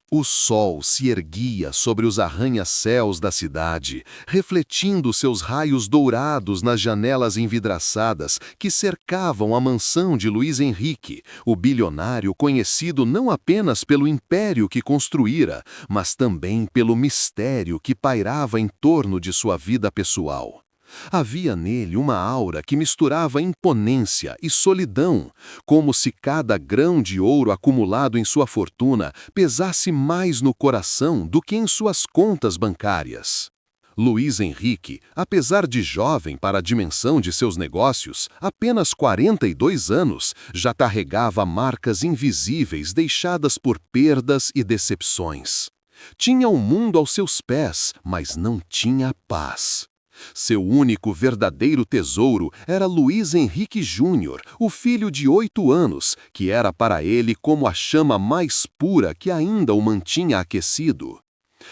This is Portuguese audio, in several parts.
O sol se erguia sobre os arranha-céus da cidade, refletindo seus raios dourados nas janelas envidraçadas que cercavam a mansão de Luís Henrique, o bilionário conhecido não apenas pelo império que construíra, mas também pelo mistério que pairava em torno de sua vida pessoal. Havia nele uma aura que misturava imponência e solidão, como se cada grão de ouro acumulado em sua fortuna pesasse mais no coração do que em suas contas bancárias. Luís Henrique, apesar de jovem para a dimensão de seus negócios, apenas 42 anos, já carregava marcas invisíveis deixadas por perdas e decepções. Tinha o mundo aos seus pés, mas não tinha paz. Seu único verdadeiro tesouro era Luís Henrique Júnior, o filho de 8 anos, que era para ele como a chama mais pura que ainda o mantinha aquecido.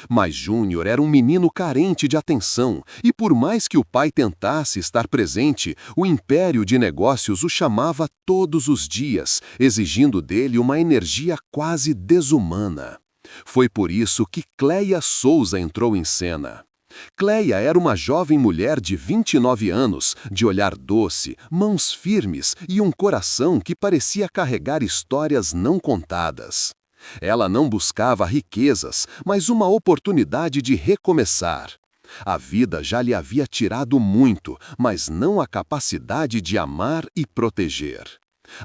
Mas Júnior era um menino carente de atenção, e por mais que o pai tentasse estar presente, o império de negócios o chamava todos os dias, exigindo dele uma energia quase desumana. Foi por isso que Cléia Souza entrou em cena. Cléia era uma jovem mulher de 29 anos, de olhar doce, mãos firmes e um coração que parecia carregar histórias não contadas. Ela não buscava riquezas, mas uma oportunidade de recomeçar. A vida já lhe havia tirado muito, mas não a capacidade de amar e proteger.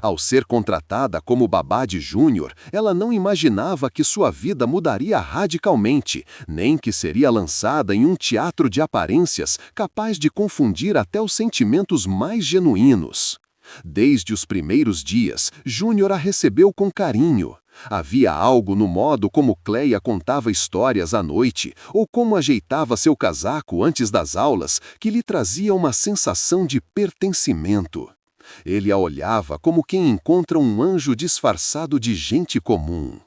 Ao ser contratada como babá de Júnior, ela não imaginava que sua vida mudaria radicalmente, nem que seria lançada em um teatro de aparências capaz de confundir até os sentimentos mais genuínos. Desde os primeiros dias, Júnior a recebeu com carinho. Havia algo no modo como Cléia contava histórias à noite, ou como ajeitava seu casaco antes das aulas, que lhe trazia uma sensação de pertencimento. Ele a olhava como quem encontra um anjo disfarçado de gente comum.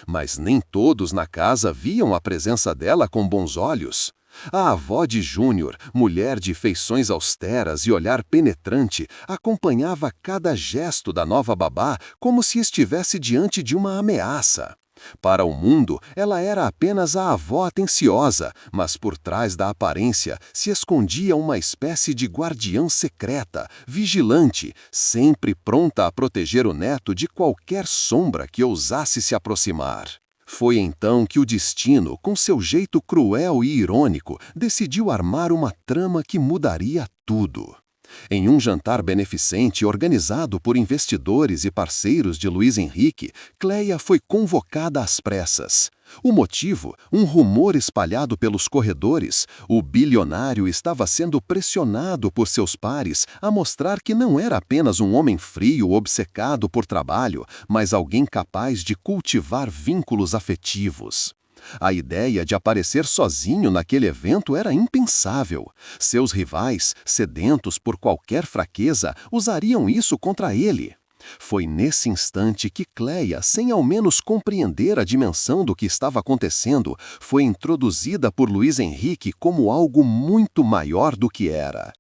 Mas nem todos na casa viam a presença dela com bons olhos. A avó de Júnior, mulher de feições austeras e olhar penetrante, acompanhava cada gesto da nova babá como se estivesse diante de uma ameaça. Para o mundo, ela era apenas a avó atenciosa, mas por trás da aparência se escondia uma espécie de guardiã secreta, vigilante, sempre pronta a proteger o neto de qualquer sombra que ousasse se aproximar. Foi então que o destino, com seu jeito cruel e irônico, decidiu armar uma trama que mudaria tudo. Em um jantar beneficente organizado por investidores e parceiros de Luís Henrique, Cléia foi convocada às pressas. O motivo? Um rumor espalhado pelos corredores. O bilionário estava sendo pressionado por seus pares a mostrar que não era apenas um homem frio obcecado por trabalho, mas alguém capaz de cultivar vínculos afetivos. A ideia de aparecer sozinho naquele evento era impensável. Seus rivais, sedentos por qualquer fraqueza, usariam isso contra ele. Foi nesse instante que Cléia, sem ao menos compreender a dimensão do que estava acontecendo, foi introduzida por Luís Henrique como algo muito maior do que era.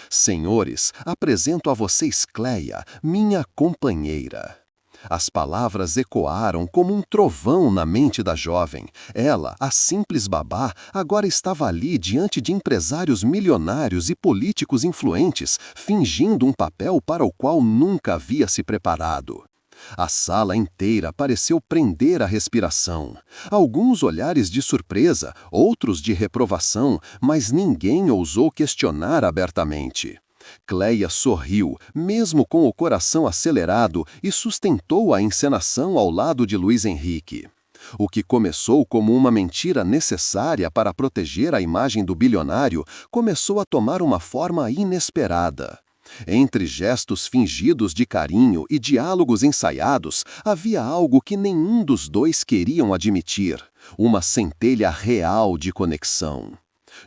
Senhores, apresento a vocês Cléia, minha companheira. As palavras ecoaram como um trovão na mente da jovem. Ela, a simples babá, agora estava ali diante de empresários milionários e políticos influentes, fingindo um papel para o qual nunca havia se preparado. A sala inteira pareceu prender a respiração. Alguns olhares de surpresa, outros de reprovação, mas ninguém ousou questionar abertamente. Cléia sorriu, mesmo com o coração acelerado, e sustentou a encenação ao lado de Luís Henrique. O que começou como uma mentira necessária para proteger a imagem do bilionário começou a tomar uma forma inesperada. Entre gestos fingidos de carinho e diálogos ensaiados, havia algo que nenhum dos dois queriam admitir: uma centelha real de conexão.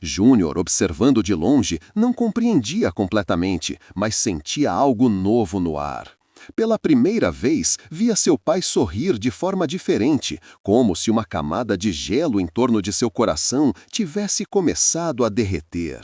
Júnior, observando de longe, não compreendia completamente, mas sentia algo novo no ar. Pela primeira vez, via seu pai sorrir de forma diferente, como se uma camada de gelo em torno de seu coração tivesse começado a derreter.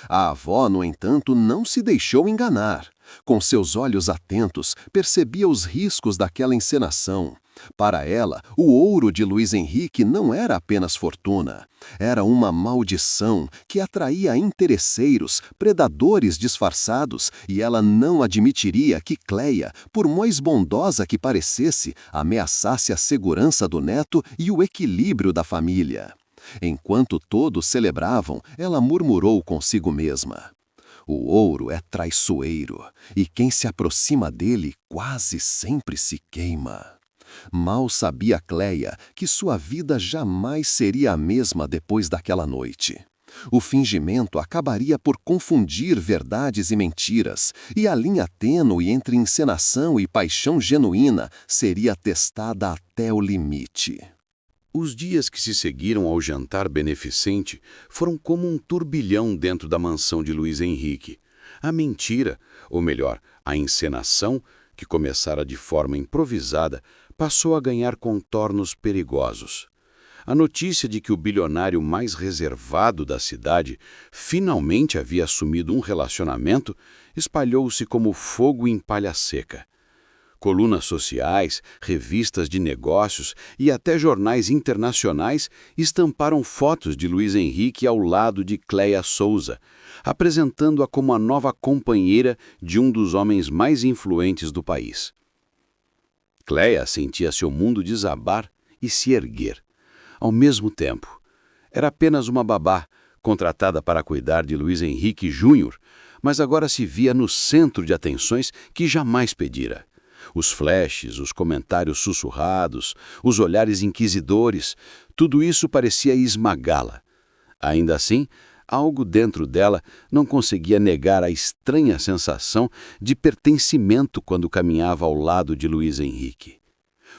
A avó, no entanto, não se deixou enganar. Com seus olhos atentos, percebia os riscos daquela encenação. Para ela, o ouro de Luiz Henrique não era apenas fortuna. Era uma maldição que atraía interesseiros, predadores disfarçados, e ela não admitiria que Cleia, por mais bondosa que parecesse, ameaçasse a segurança do neto e o equilíbrio da família. Enquanto todos celebravam, ela murmurou consigo mesma: "O ouro é traiçoeiro, e quem se aproxima dele quase sempre se queima." Mal sabia Cleia que sua vida jamais seria a mesma depois daquela noite. O fingimento acabaria por confundir verdades e mentiras, e a linha tênue entre encenação e paixão genuína seria testada até o limite. Os dias que se seguiram ao jantar beneficente foram como um turbilhão dentro da mansão de Luiz Henrique. A mentira, ou melhor, a encenação, que começara de forma improvisada, passou a ganhar contornos perigosos. A notícia de que o bilionário mais reservado da cidade finalmente havia assumido um relacionamento espalhou-se como fogo em palha seca. Colunas sociais, revistas de negócios e até jornais internacionais estamparam fotos de Luiz Henrique ao lado de Cleia Souza, apresentando-a como a nova companheira de um dos homens mais influentes do país. Cleia sentia seu mundo desabar e se erguer. Ao mesmo tempo, era apenas uma babá, contratada para cuidar de Luiz Henrique Júnior, mas agora se via no centro de atenções que jamais pedira. Os flashes, os comentários sussurrados, os olhares inquisidores, tudo isso parecia esmagá-la. Ainda assim, algo dentro dela não conseguia negar a estranha sensação de pertencimento quando caminhava ao lado de Luiz Henrique.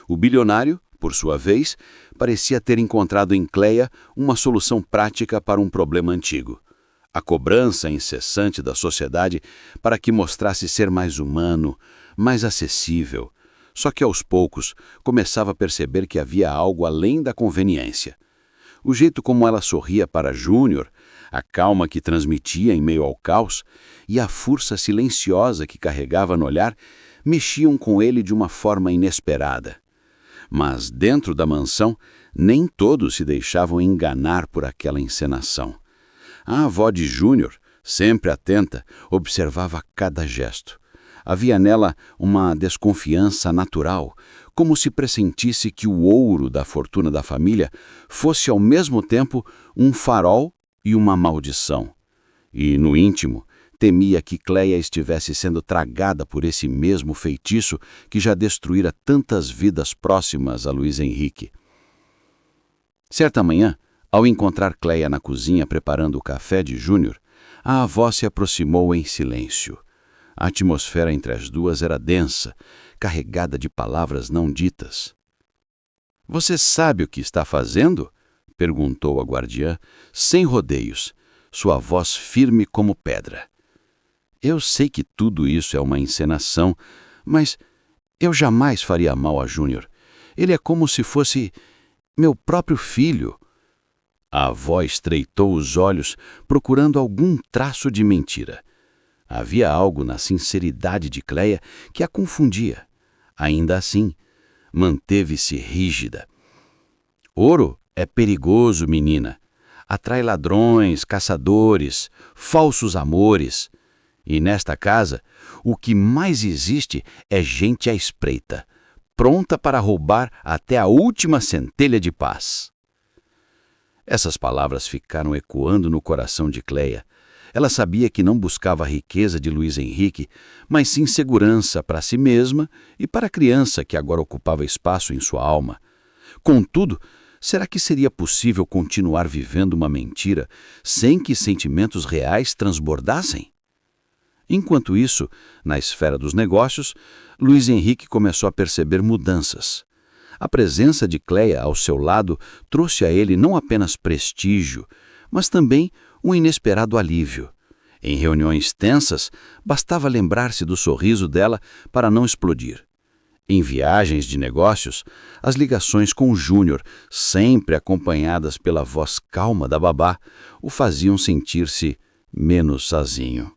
O bilionário, por sua vez, parecia ter encontrado em Cleia uma solução prática para um problema antigo. A cobrança incessante da sociedade para que mostrasse ser mais humano, mais acessível. Só que aos poucos começava a perceber que havia algo além da conveniência. O jeito como ela sorria para Júnior, a calma que transmitia em meio ao caos e a força silenciosa que carregava no olhar mexiam com ele de uma forma inesperada. Mas dentro da mansão, nem todos se deixavam enganar por aquela encenação. A avó de Júnior, sempre atenta, observava cada gesto. Havia nela uma desconfiança natural, como se pressentisse que o ouro da fortuna da família fosse ao mesmo tempo um farol e uma maldição. E, no íntimo, temia que Cleia estivesse sendo tragada por esse mesmo feitiço que já destruíra tantas vidas próximas a Luiz Henrique. Certa manhã, ao encontrar Cleia na cozinha preparando o café de Júnior, a avó se aproximou em silêncio. A atmosfera entre as duas era densa, carregada de palavras não ditas. "Você sabe o que está fazendo?" perguntou a guardiã, sem rodeios, sua voz firme como pedra. "Eu sei que tudo isso é uma encenação, mas eu jamais faria mal a Júnior. Ele é como se fosse meu próprio filho." A avó estreitou os olhos, procurando algum traço de mentira. Havia algo na sinceridade de Cleia que a confundia. Ainda assim, manteve-se rígida. "Ouro é perigoso, menina. Atrai ladrões, caçadores, falsos amores. E nesta casa, o que mais existe é gente à espreita, pronta para roubar até a última centelha de paz." Essas palavras ficaram ecoando no coração de Cleia. Ela sabia que não buscava a riqueza de Luiz Henrique, mas sim segurança para si mesma e para a criança que agora ocupava espaço em sua alma. Contudo, será que seria possível continuar vivendo uma mentira sem que sentimentos reais transbordassem? Enquanto isso, na esfera dos negócios, Luiz Henrique começou a perceber mudanças. A presença de Cleia ao seu lado trouxe a ele não apenas prestígio, mas também um inesperado alívio. Em reuniões tensas, bastava lembrar-se do sorriso dela para não explodir. Em viagens de negócios, as ligações com Júnior, sempre acompanhadas pela voz calma da babá, o faziam sentir-se menos sozinho.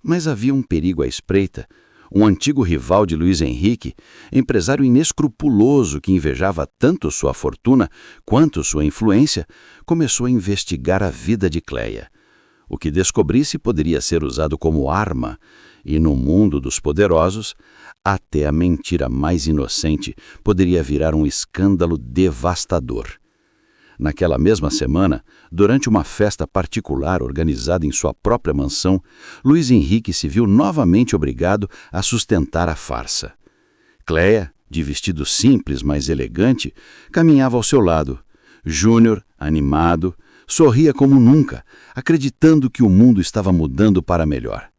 Mas havia um perigo à espreita, um antigo rival de Luiz Henrique, empresário inescrupuloso que invejava tanto sua fortuna quanto sua influência, começou a investigar a vida de Cleia. O que descobrisse poderia ser usado como arma, e no mundo dos poderosos, até a mentira mais inocente poderia virar um escândalo devastador. Naquela mesma semana, durante uma festa particular organizada em sua própria mansão, Luiz Henrique se viu novamente obrigado a sustentar a farsa. Cleia, de vestido simples, mas elegante, caminhava ao seu lado. Júnior, animado, sorria como nunca, acreditando que o mundo estava mudando para melhor.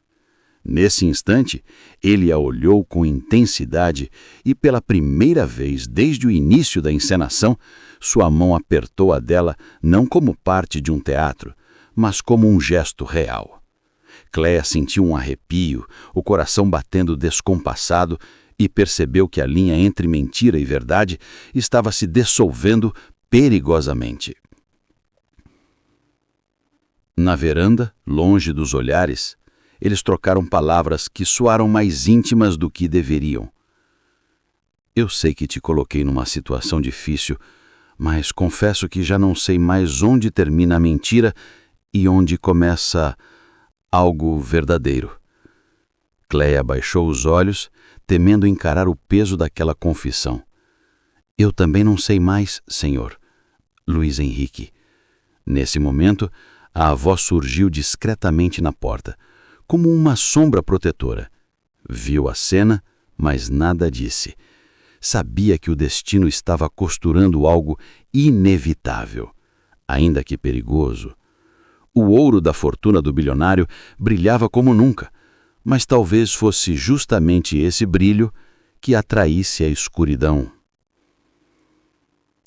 Nesse instante, ele a olhou com intensidade e, pela primeira vez desde o início da encenação, sua mão apertou a dela não como parte de um teatro, mas como um gesto real. Cleia sentiu um arrepio, o coração batendo descompassado, e percebeu que a linha entre mentira e verdade estava se dissolvendo perigosamente. Na varanda, longe dos olhares, eles trocaram palavras que soaram mais íntimas do que deveriam. Eu sei que te coloquei numa situação difícil, mas confesso que já não sei mais onde termina a mentira e onde começa algo verdadeiro. Cleia baixou os olhos, temendo encarar o peso daquela confissão. Eu também não sei mais, senhor. Luiz Henrique. Nesse momento, a avó surgiu discretamente na porta, como uma sombra protetora. Viu a cena, mas nada disse. Sabia que o destino estava costurando algo inevitável, ainda que perigoso. O ouro da fortuna do bilionário brilhava como nunca, mas talvez fosse justamente esse brilho que atraísse a escuridão.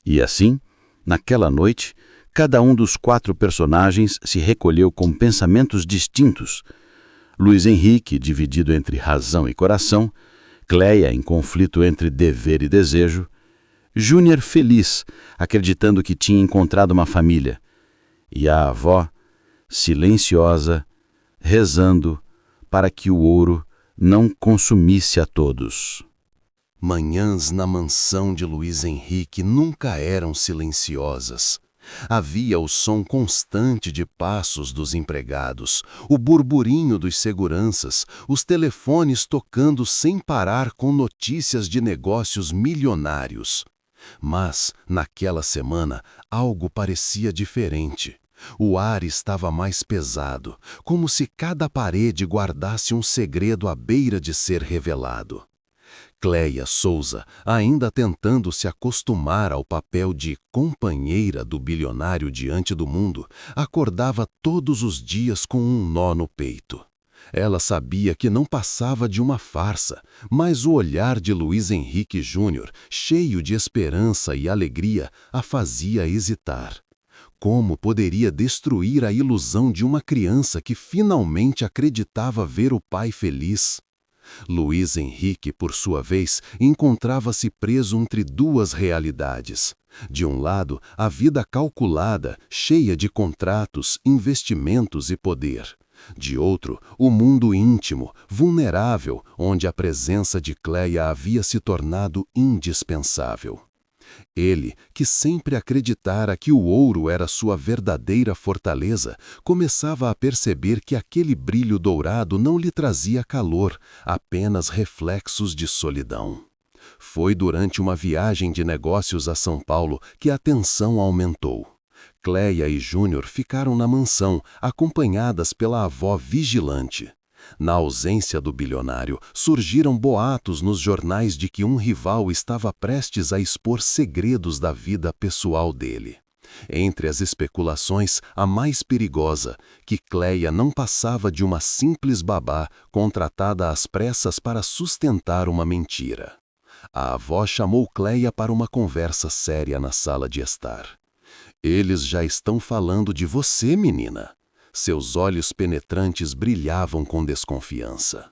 E assim, naquela noite, cada um dos 4 personagens se recolheu com pensamentos distintos. Luiz Henrique, dividido entre razão e coração, Cleia em conflito entre dever e desejo, Júnior feliz, acreditando que tinha encontrado uma família, e a avó, silenciosa, rezando para que o ouro não consumisse a todos. Manhãs na mansão de Luiz Henrique nunca eram silenciosas. Havia o som constante de passos dos empregados, o burburinho dos seguranças, os telefones tocando sem parar com notícias de negócios milionários. Mas, naquela semana, algo parecia diferente. O ar estava mais pesado, como se cada parede guardasse um segredo à beira de ser revelado. Cleia Souza, ainda tentando se acostumar ao papel de companheira do bilionário diante do mundo, acordava todos os dias com um nó no peito. Ela sabia que não passava de uma farsa, mas o olhar de Luiz Henrique Júnior, cheio de esperança e alegria, a fazia hesitar. Como poderia destruir a ilusão de uma criança que finalmente acreditava ver o pai feliz? Luiz Henrique, por sua vez, encontrava-se preso entre 2 realidades. De um lado, a vida calculada, cheia de contratos, investimentos e poder. De outro, o mundo íntimo, vulnerável, onde a presença de Cleia havia se tornado indispensável. Ele, que sempre acreditara que o ouro era sua verdadeira fortaleza, começava a perceber que aquele brilho dourado não lhe trazia calor, apenas reflexos de solidão. Foi durante uma viagem de negócios a São Paulo que a tensão aumentou. Cleia e Júnior ficaram na mansão, acompanhadas pela avó vigilante. Na ausência do bilionário, surgiram boatos nos jornais de que um rival estava prestes a expor segredos da vida pessoal dele. Entre as especulações, a mais perigosa, que Cleia não passava de uma simples babá contratada às pressas para sustentar uma mentira. A avó chamou Cleia para uma conversa séria na sala de estar. Eles já estão falando de você, menina. Seus olhos penetrantes brilhavam com desconfiança.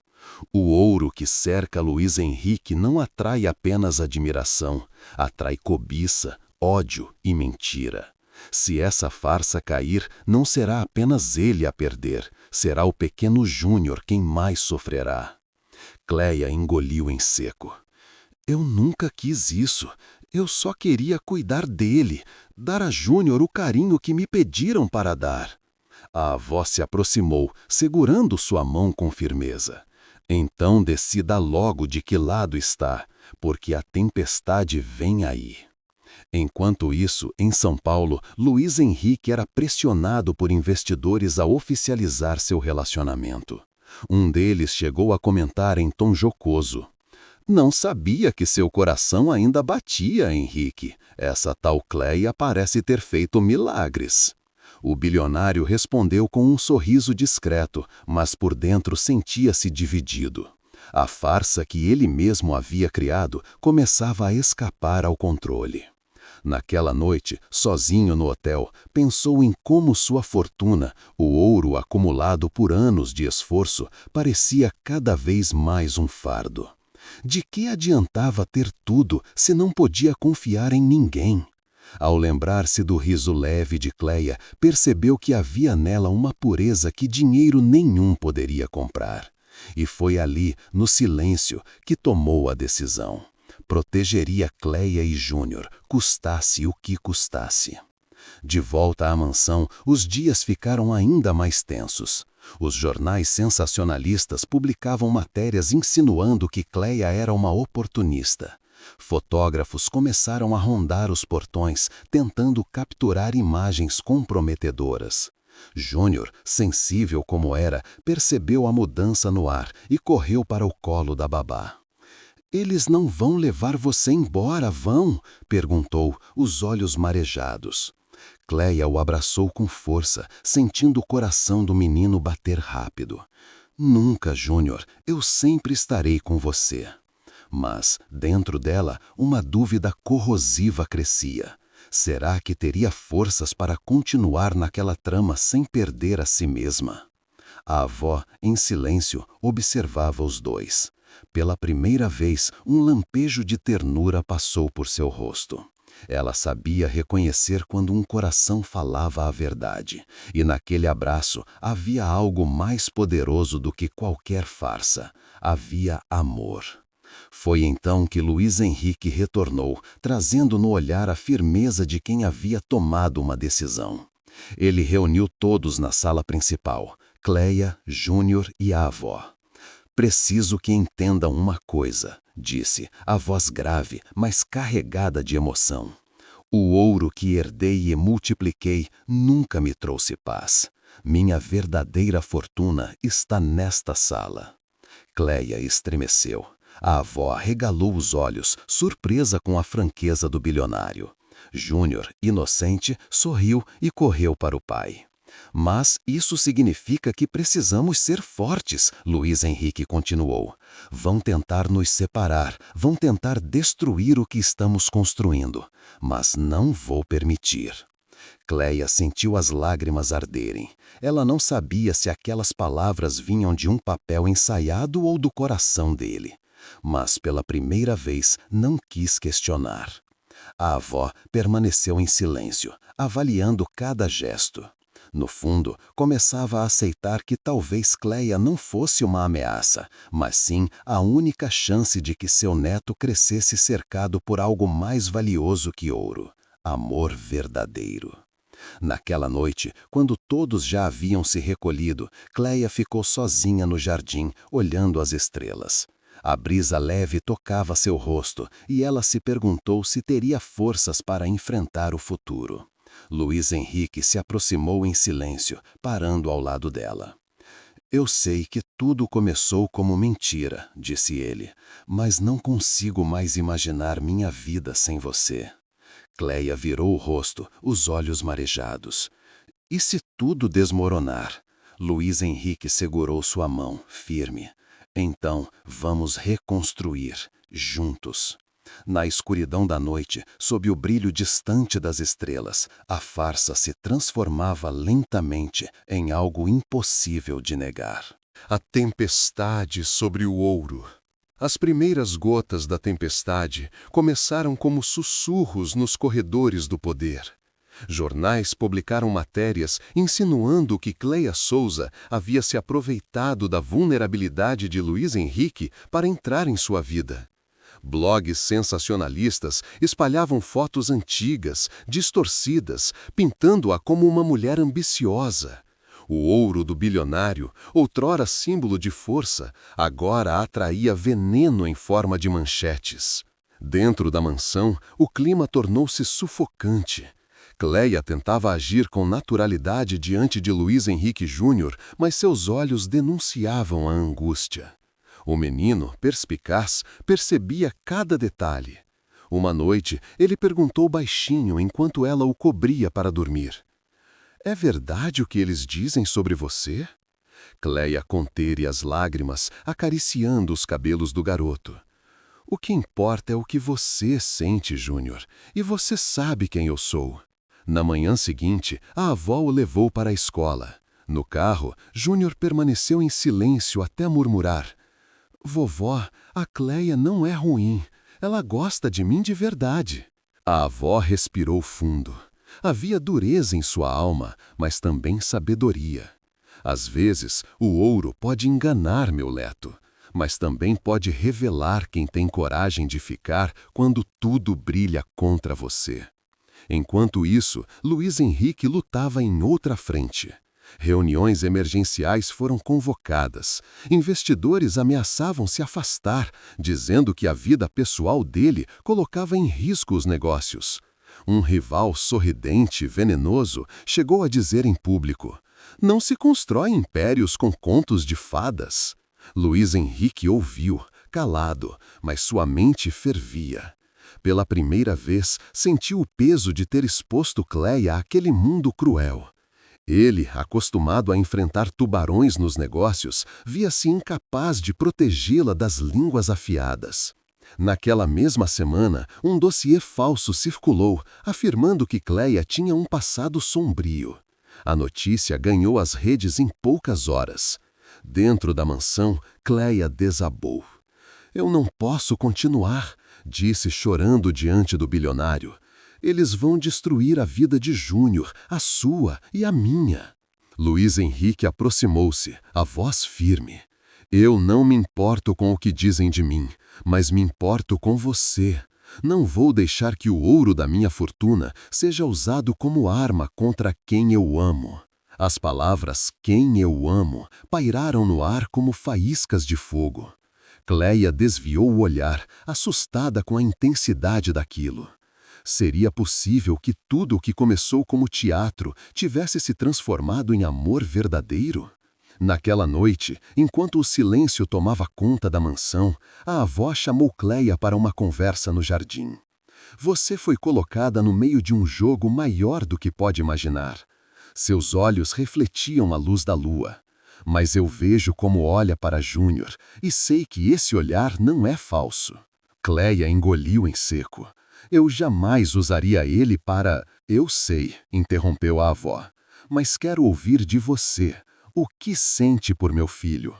O ouro que cerca Luiz Henrique não atrai apenas admiração, atrai cobiça, ódio e mentira. Se essa farsa cair, não será apenas ele a perder, será o pequeno Júnior quem mais sofrerá. Cleia engoliu em seco. Eu nunca quis isso. Eu só queria cuidar dele, dar a Júnior o carinho que me pediram para dar. A avó se aproximou, segurando sua mão com firmeza. Então decida logo de que lado está, porque a tempestade vem aí. Enquanto isso, em São Paulo, Luiz Henrique era pressionado por investidores a oficializar seu relacionamento. Um deles chegou a comentar em tom jocoso: "Não sabia que seu coração ainda batia, Henrique. Essa tal Cleia parece ter feito milagres." O bilionário respondeu com um sorriso discreto, mas por dentro sentia-se dividido. A farsa que ele mesmo havia criado começava a escapar ao controle. Naquela noite, sozinho no hotel, pensou em como sua fortuna, o ouro acumulado por anos de esforço, parecia cada vez mais um fardo. De que adiantava ter tudo se não podia confiar em ninguém? Ao lembrar-se do riso leve de Cleia, percebeu que havia nela uma pureza que dinheiro nenhum poderia comprar. E foi ali, no silêncio, que tomou a decisão. Protegeria Cleia e Júnior, custasse o que custasse. De volta à mansão, os dias ficaram ainda mais tensos. Os jornais sensacionalistas publicavam matérias insinuando que Cleia era uma oportunista. Fotógrafos começaram a rondar os portões, tentando capturar imagens comprometedoras. Júnior, sensível como era, percebeu a mudança no ar e correu para o colo da babá. "Eles não vão levar você embora, vão?" perguntou, os olhos marejados. Cleia o abraçou com força, sentindo o coração do menino bater rápido. "Nunca, Júnior, eu sempre estarei com você." Mas, dentro dela, uma dúvida corrosiva crescia. Será que teria forças para continuar naquela trama sem perder a si mesma? A avó, em silêncio, observava os dois. Pela primeira vez, um lampejo de ternura passou por seu rosto. Ela sabia reconhecer quando um coração falava a verdade, e naquele abraço havia algo mais poderoso do que qualquer farsa. Havia amor. Foi então que Luiz Henrique retornou, trazendo no olhar a firmeza de quem havia tomado uma decisão. Ele reuniu todos na sala principal, Cleia, Júnior e a avó. "Preciso que entendam uma coisa", disse, a voz grave, mas carregada de emoção. "O ouro que herdei e multipliquei nunca me trouxe paz. Minha verdadeira fortuna está nesta sala." Cleia estremeceu. A avó arregalou os olhos, surpresa com a franqueza do bilionário. Júnior, inocente, sorriu e correu para o pai. "Mas isso significa que precisamos ser fortes", Luiz Henrique continuou. "Vão tentar nos separar, vão tentar destruir o que estamos construindo, mas não vou permitir." Cleia sentiu as lágrimas arderem. Ela não sabia se aquelas palavras vinham de um papel ensaiado ou do coração dele. Mas, pela primeira vez, não quis questionar. A avó permaneceu em silêncio, avaliando cada gesto. No fundo, começava a aceitar que talvez Cleia não fosse uma ameaça, mas sim a única chance de que seu neto crescesse cercado por algo mais valioso que ouro: amor verdadeiro. Naquela noite, quando todos já haviam se recolhido, Cleia ficou sozinha no jardim, olhando as estrelas. A brisa leve tocava seu rosto e ela se perguntou se teria forças para enfrentar o futuro. Luiz Henrique se aproximou em silêncio, parando ao lado dela. "Eu sei que tudo começou como mentira", disse ele, "mas não consigo mais imaginar minha vida sem você." Cleia virou o rosto, os olhos marejados. "E se tudo desmoronar?" Luiz Henrique segurou sua mão, firme. "Então, vamos reconstruir, juntos." Na escuridão da noite, sob o brilho distante das estrelas, a farsa se transformava lentamente em algo impossível de negar. A tempestade sobre o ouro. As primeiras gotas da tempestade começaram como sussurros nos corredores do poder. Jornais publicaram matérias insinuando que Cleia Souza havia se aproveitado da vulnerabilidade de Luiz Henrique para entrar em sua vida. Blogs sensacionalistas espalhavam fotos antigas, distorcidas, pintando-a como uma mulher ambiciosa. O ouro do bilionário, outrora símbolo de força, agora atraía veneno em forma de manchetes. Dentro da mansão, o clima tornou-se sufocante. Cleia tentava agir com naturalidade diante de Luiz Henrique Júnior, mas seus olhos denunciavam a angústia. O menino, perspicaz, percebia cada detalhe. Uma noite, ele perguntou baixinho enquanto ela o cobria para dormir. "É verdade o que eles dizem sobre você?" Cleia conteve as lágrimas, acariciando os cabelos do garoto. "O que importa é o que você sente, Júnior, e você sabe quem eu sou." Na manhã seguinte, a avó o levou para a escola. No carro, Júnior permaneceu em silêncio até murmurar: "Vovó, a Cleia não é ruim. Ela gosta de mim de verdade." A avó respirou fundo. Havia dureza em sua alma, mas também sabedoria. "Às vezes, o ouro pode enganar, meu neto, mas também pode revelar quem tem coragem de ficar quando tudo brilha contra você." Enquanto isso, Luiz Henrique lutava em outra frente. Reuniões emergenciais foram convocadas. Investidores ameaçavam se afastar, dizendo que a vida pessoal dele colocava em risco os negócios. Um rival sorridente e venenoso chegou a dizer em público: "Não se constrói impérios com contos de fadas." Luiz Henrique ouviu, calado, mas sua mente fervia. Pela primeira vez, sentiu o peso de ter exposto Cleia àquele mundo cruel. Ele, acostumado a enfrentar tubarões nos negócios, via-se incapaz de protegê-la das línguas afiadas. Naquela mesma semana, um dossiê falso circulou, afirmando que Cleia tinha um passado sombrio. A notícia ganhou as redes em poucas horas. Dentro da mansão, Cleia desabou. "Eu não posso continuar", disse chorando diante do bilionário. "Eles vão destruir a vida de Júnior, a sua e a minha." Luiz Henrique aproximou-se, a voz firme. "Eu não me importo com o que dizem de mim, mas me importo com você. Não vou deixar que o ouro da minha fortuna seja usado como arma contra quem eu amo." As palavras "quem eu amo" pairaram no ar como faíscas de fogo. Cleia desviou o olhar, assustada com a intensidade daquilo. Seria possível que tudo o que começou como teatro tivesse se transformado em amor verdadeiro? Naquela noite, enquanto o silêncio tomava conta da mansão, a avó chamou Cleia para uma conversa no jardim. "Você foi colocada no meio de um jogo maior do que pode imaginar." Seus olhos refletiam a luz da lua. "Mas eu vejo como olha para Júnior e sei que esse olhar não é falso." Cleia engoliu em seco. "Eu jamais usaria ele para..." "Eu sei", interrompeu a avó, "mas quero ouvir de você. O que sente por meu filho?"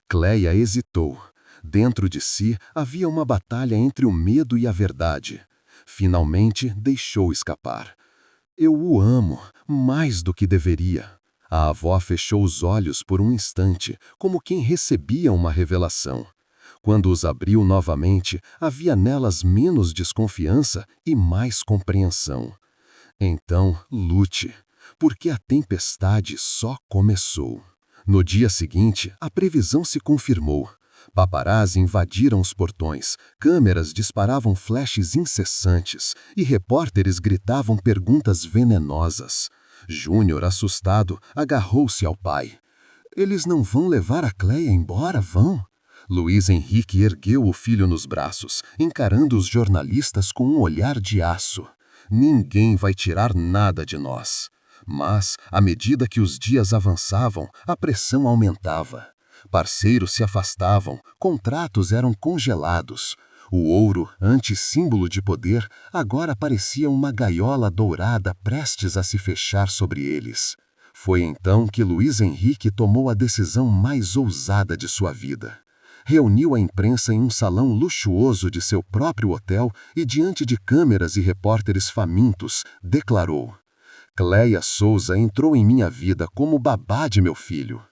Cleia hesitou. Dentro de si havia uma batalha entre o medo e a verdade. Finalmente deixou escapar: "Eu o amo, mais do que deveria." A avó fechou os olhos por um instante, como quem recebia uma revelação. Quando os abriu novamente, havia nelas menos desconfiança e mais compreensão. "Então, lute, porque a tempestade só começou." No dia seguinte, a previsão se confirmou. Paparazzi invadiram os portões, câmeras disparavam flashes incessantes e repórteres gritavam perguntas venenosas. Júnior, assustado, agarrou-se ao pai. "Eles não vão levar a Cleia embora, vão?" Luiz Henrique ergueu o filho nos braços, encarando os jornalistas com um olhar de aço. "Ninguém vai tirar nada de nós." Mas, à medida que os dias avançavam, a pressão aumentava. Parceiros se afastavam, contratos eram congelados. O ouro, antes símbolo de poder, agora parecia uma gaiola dourada prestes a se fechar sobre eles. Foi então que Luiz Henrique tomou a decisão mais ousada de sua vida. Reuniu a imprensa em um salão luxuoso de seu próprio hotel e, diante de câmeras e repórteres famintos, declarou: Cleia Souza entrou em minha vida como babá de meu filho.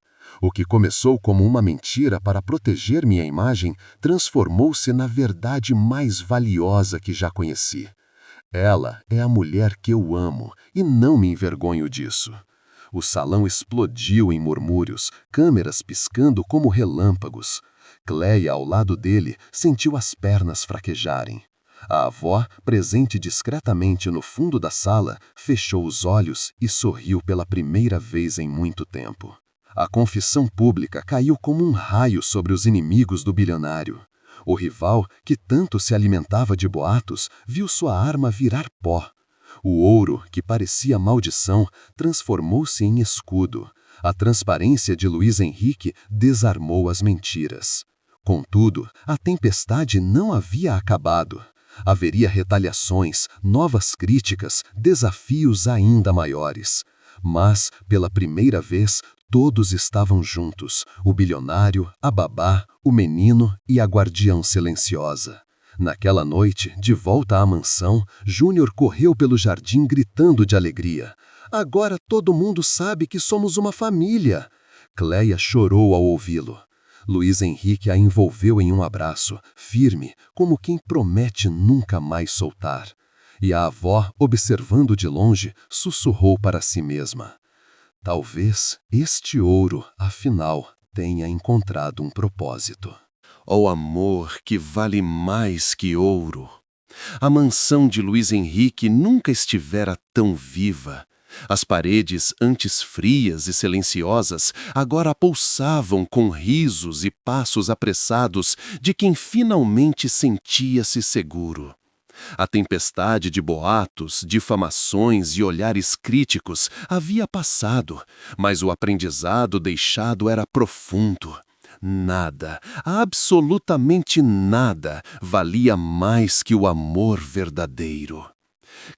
O que começou como uma mentira para proteger minha imagem transformou-se na verdade mais valiosa que já conheci. Ela é a mulher que eu amo e não me envergonho disso. O salão explodiu em murmúrios, câmeras piscando como relâmpagos. Cleia, ao lado dele, sentiu as pernas fraquejarem. A avó, presente discretamente no fundo da sala, fechou os olhos e sorriu pela primeira vez em muito tempo. A confissão pública caiu como um raio sobre os inimigos do bilionário. O rival, que tanto se alimentava de boatos, viu sua arma virar pó. O ouro, que parecia maldição, transformou-se em escudo. A transparência de Luiz Henrique desarmou as mentiras. Contudo, a tempestade não havia acabado. Haveria retaliações, novas críticas, desafios ainda maiores. Mas, pela primeira vez, todos estavam juntos, o bilionário, a babá, o menino e a guardiã silenciosa. Naquela noite, de volta à mansão, Júnior correu pelo jardim gritando de alegria. Agora todo mundo sabe que somos uma família. Cleia chorou ao ouvi-lo. Luiz Henrique a envolveu em um abraço, firme, como quem promete nunca mais soltar. E a avó, observando de longe, sussurrou para si mesma: talvez este ouro, afinal, tenha encontrado um propósito. Ó amor que vale mais que ouro! A mansão de Luiz Henrique nunca estivera tão viva. As paredes, antes frias e silenciosas, agora pulsavam com risos e passos apressados de quem finalmente sentia-se seguro. A tempestade de boatos, difamações e olhares críticos havia passado, mas o aprendizado deixado era profundo. Nada, absolutamente nada, valia mais que o amor verdadeiro.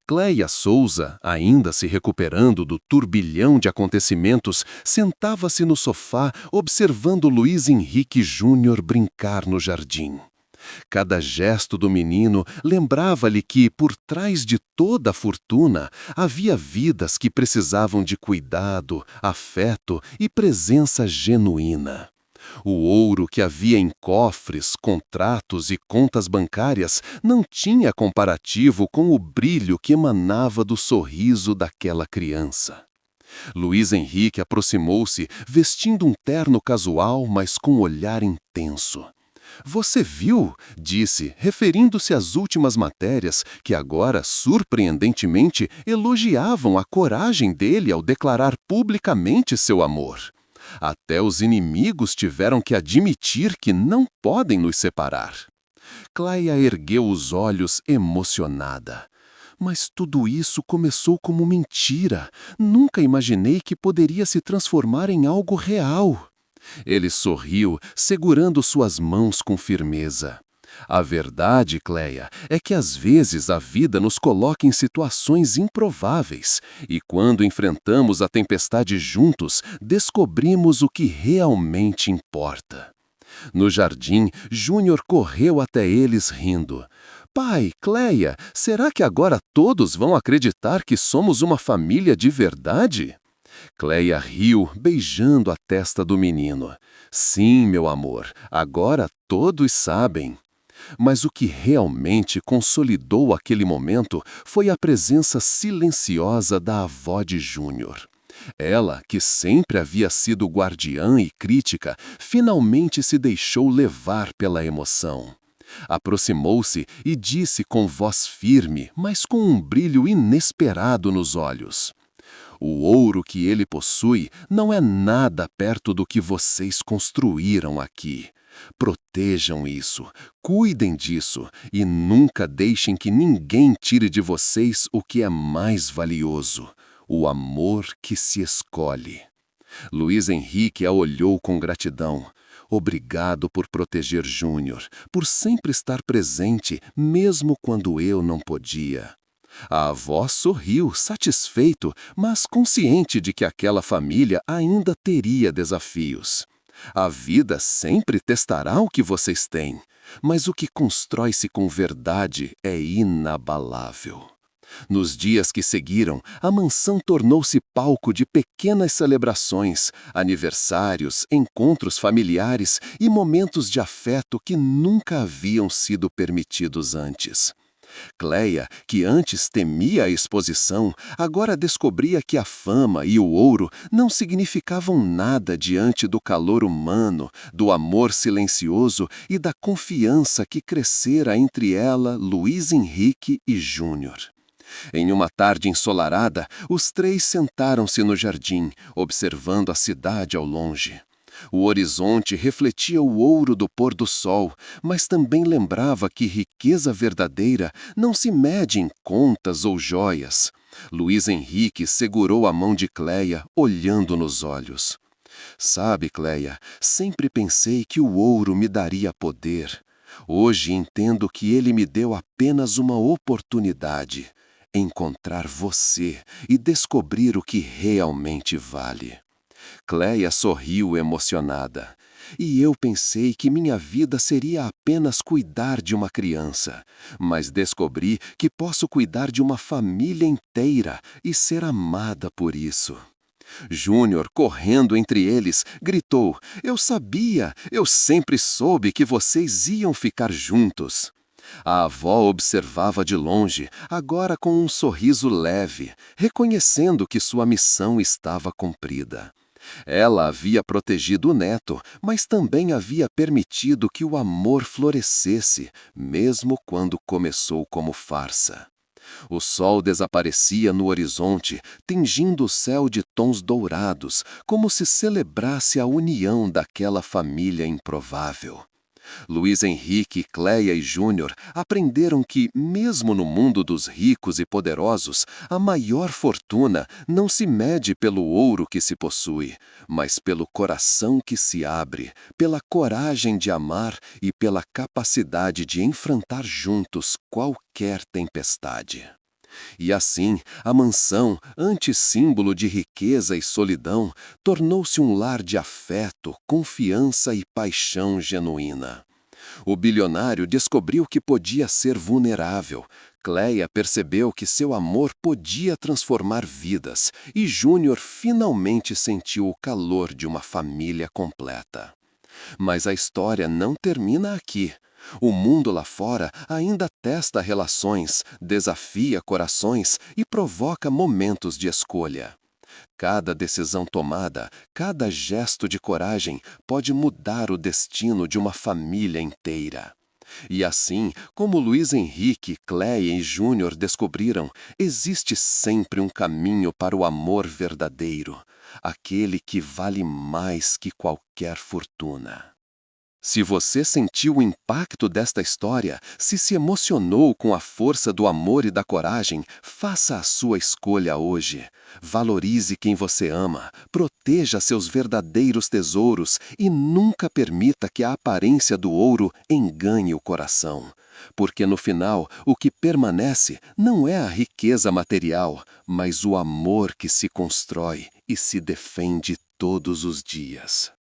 Cleia Souza, ainda se recuperando do turbilhão de acontecimentos, sentava-se no sofá observando Luiz Henrique Júnior brincar no jardim. Cada gesto do menino lembrava-lhe que, por trás de toda a fortuna, havia vidas que precisavam de cuidado, afeto e presença genuína. O ouro que havia em cofres, contratos e contas bancárias não tinha comparativo com o brilho que emanava do sorriso daquela criança. Luiz Henrique aproximou-se, vestindo um terno casual, mas com um olhar intenso. Você viu, disse, referindo-se às últimas matérias que agora, surpreendentemente, elogiavam a coragem dele ao declarar publicamente seu amor. Até os inimigos tiveram que admitir que não podem nos separar. Cleia ergueu os olhos emocionada. Mas tudo isso começou como mentira. Nunca imaginei que poderia se transformar em algo real. Ele sorriu, segurando suas mãos com firmeza. A verdade, Cleia, é que às vezes a vida nos coloca em situações improváveis e quando enfrentamos a tempestade juntos, descobrimos o que realmente importa. No jardim, Júnior correu até eles rindo. Pai, Cleia, será que agora todos vão acreditar que somos uma família de verdade? Cleia riu, beijando a testa do menino. Sim, meu amor, agora todos sabem. Mas o que realmente consolidou aquele momento foi a presença silenciosa da avó de Júnior. Ela, que sempre havia sido guardiã e crítica, finalmente se deixou levar pela emoção. Aproximou-se e disse com voz firme, mas com um brilho inesperado nos olhos: o ouro que ele possui não é nada perto do que vocês construíram aqui. Protejam isso, cuidem disso e nunca deixem que ninguém tire de vocês o que é mais valioso, o amor que se escolhe. Luiz Henrique a olhou com gratidão. Obrigado por proteger Júnior, por sempre estar presente, mesmo quando eu não podia. A avó sorriu, satisfeito, mas consciente de que aquela família ainda teria desafios. A vida sempre testará o que vocês têm, mas o que constrói-se com verdade é inabalável. Nos dias que seguiram, a mansão tornou-se palco de pequenas celebrações, aniversários, encontros familiares e momentos de afeto que nunca haviam sido permitidos antes. Cleia, que antes temia a exposição, agora descobria que a fama e o ouro não significavam nada diante do calor humano, do amor silencioso e da confiança que crescera entre ela, Luiz Henrique e Júnior. Em uma tarde ensolarada, os três sentaram-se no jardim, observando a cidade ao longe. O horizonte refletia o ouro do pôr do sol, mas também lembrava que riqueza verdadeira não se mede em contas ou joias. Luiz Henrique segurou a mão de Cleia, olhando nos olhos. Sabe, Cleia, sempre pensei que o ouro me daria poder. Hoje entendo que ele me deu apenas uma oportunidade. Encontrar você e descobrir o que realmente vale. Cleia sorriu emocionada. E eu pensei que minha vida seria apenas cuidar de uma criança, mas descobri que posso cuidar de uma família inteira e ser amada por isso. Júnior, correndo entre eles, gritou: "Eu sabia, eu sempre soube que vocês iam ficar juntos." A avó observava de longe, agora com um sorriso leve, reconhecendo que sua missão estava cumprida. Ela havia protegido o neto, mas também havia permitido que o amor florescesse, mesmo quando começou como farsa. O sol desaparecia no horizonte, tingindo o céu de tons dourados, como se celebrasse a união daquela família improvável. Luiz Henrique, Cleia e Júnior aprenderam que, mesmo no mundo dos ricos e poderosos, a maior fortuna não se mede pelo ouro que se possui, mas pelo coração que se abre, pela coragem de amar e pela capacidade de enfrentar juntos qualquer tempestade. E assim, a mansão, antes símbolo de riqueza e solidão, tornou-se um lar de afeto, confiança e paixão genuína. O bilionário descobriu que podia ser vulnerável. Cleia percebeu que seu amor podia transformar vidas, e Júnior finalmente sentiu o calor de uma família completa. Mas a história não termina aqui. O mundo lá fora ainda testa relações, desafia corações e provoca momentos de escolha. Cada decisão tomada, cada gesto de coragem pode mudar o destino de uma família inteira. E assim, como Luiz Henrique, Cleia e Júnior descobriram, existe sempre um caminho para o amor verdadeiro, aquele que vale mais que qualquer fortuna. Se você sentiu o impacto desta história, se emocionou com a força do amor e da coragem, faça a sua escolha hoje. Valorize quem você ama, proteja seus verdadeiros tesouros e nunca permita que a aparência do ouro engane o coração. Porque no final, o que permanece não é a riqueza material, mas o amor que se constrói e se defende todos os dias.